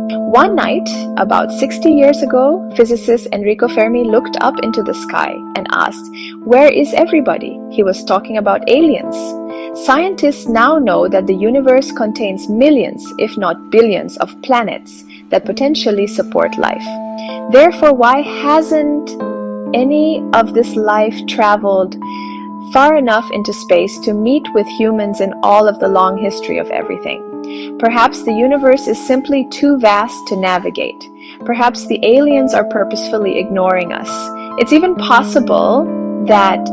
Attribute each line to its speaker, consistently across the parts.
Speaker 1: One night, about 60 years ago, physicist Enrico Fermi looked up into the sky and asked, "Where is everybody?" He was talking about aliens. Scientists now know that the universe contains millions, if not billions, of planets that potentially support life. Therefore, why hasn't any of this life traveled far enough into space to meet with humans in all of the long history of everything? Perhaps the universe is simply too vast to navigate. Perhaps the aliens are purposefully ignoring us. It's even possible that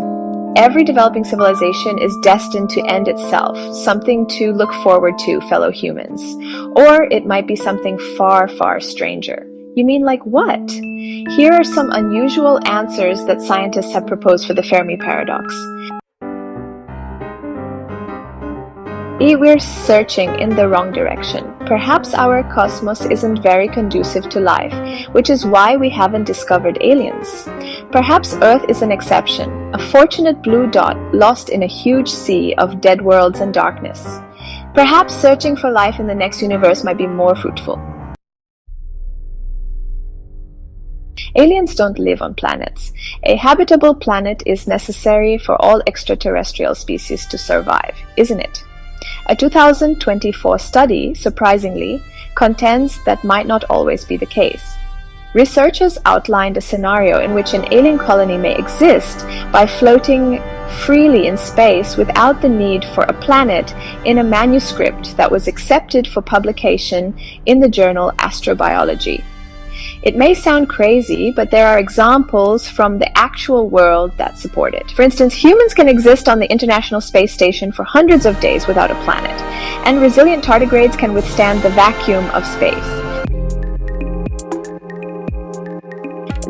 Speaker 1: every developing civilization is destined to end itself, something to look forward to, fellow humans. Or it might be something far, far stranger. You mean like what? Here are some unusual answers that scientists have proposed for the Fermi paradox. We're searching in the wrong direction. Perhaps our cosmos isn't very conducive to life, which is why we haven't discovered aliens. Perhaps Earth is an exception, a fortunate blue dot lost in a huge sea of dead worlds and darkness. Perhaps searching for life in the next universe might be more fruitful. Aliens don't live on planets. A habitable planet is necessary for all extraterrestrial species to survive, isn't it? A 2024 study, surprisingly, contends that might not always be the case. Researchers outlined a scenario in which an alien colony may exist by floating freely in space without the need for a planet in a manuscript that was accepted for publication in the journal Astrobiology. It may sound crazy, but there are examples from the actual world that support it. For instance, humans can exist on the International Space Station for hundreds of days without a planet, and resilient tardigrades can withstand the vacuum of space.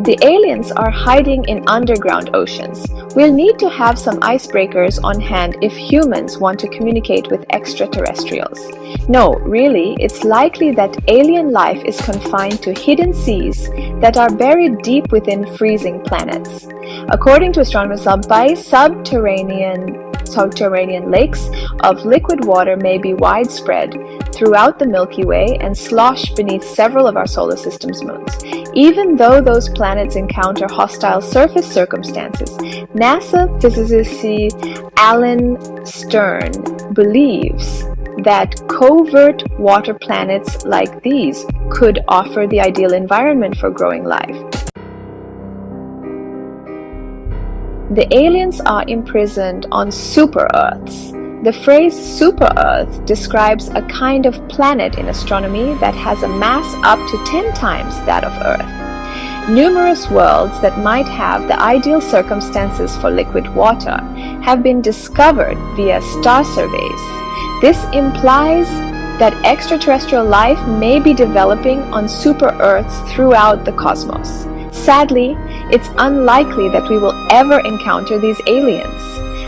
Speaker 1: The aliens are hiding in underground oceans. We'll need to have some icebreakers on hand if humans want to communicate with extraterrestrials. No, really, it's likely that alien life is confined to hidden seas that are buried deep within freezing planets. According to astronomers, subterranean lakes of liquid water may be widespread throughout the Milky Way and slosh beneath several of our solar system's moons. Even though those planets encounter hostile surface circumstances, NASA physicist Alan Stern believes that covert water planets like these could offer the ideal environment for growing life. The aliens are imprisoned on super-Earths. The phrase super-Earth describes a kind of planet in astronomy that has a mass up to 10 times that of Earth. Numerous worlds that might have the ideal circumstances for liquid water have been discovered via star surveys. This implies that extraterrestrial life may be developing on super-Earths throughout the cosmos. Sadly, it's unlikely that we will ever encounter these aliens.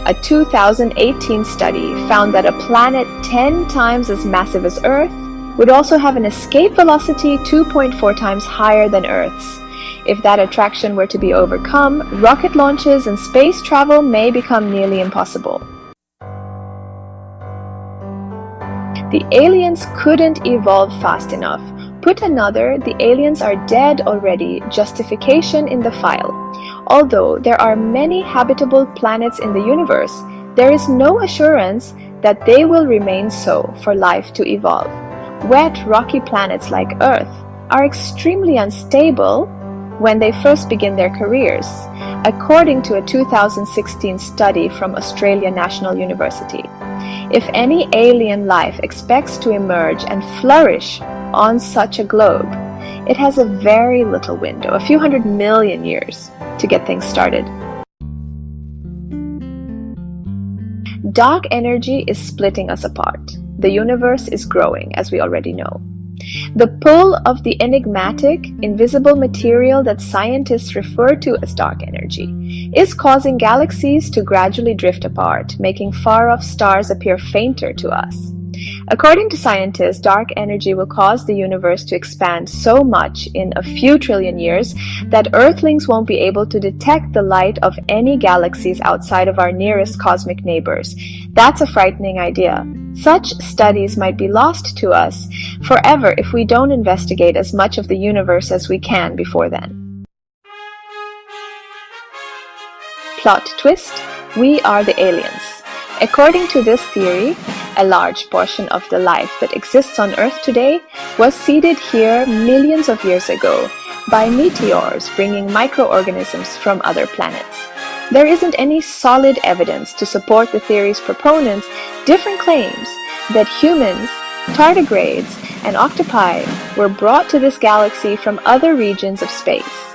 Speaker 1: A 2018 study found that a planet 10 times as massive as Earth would also have an escape velocity 2.4 times higher than Earth's. If that attraction were to be overcome, rocket launches and space travel may become nearly impossible. The aliens couldn't evolve fast enough. Put another, the aliens are dead already. Justification in the file. Although there are many habitable planets in the universe, there is no assurance that they will remain so for life to evolve. Wet, rocky planets like Earth are extremely unstable when they first begin their careers, according to a 2016 study from Australia National University. If any alien life expects to emerge and flourish on such a globe, it has a very little window, a few 100 million years, to get things started. Dark energy is splitting us apart. The universe is growing, as we already know. The pull of the enigmatic, invisible material that scientists refer to as dark energy is causing galaxies to gradually drift apart, making far-off stars appear fainter to us. According to scientists, dark energy will cause the universe to expand so much in a few trillion years that Earthlings won't be able to detect the light of any galaxies outside of our nearest cosmic neighbors. That's a frightening idea. Such studies might be lost to us forever if we don't investigate as much of the universe as we can before then. Plot twist: we are the aliens. According to this theory, a large portion of the life that exists on Earth today was seeded here millions of years ago by meteors bringing microorganisms from other planets. There isn't any solid evidence to support the theory's proponents' different claims that humans, tardigrades, and octopi were brought to this galaxy from other regions of space.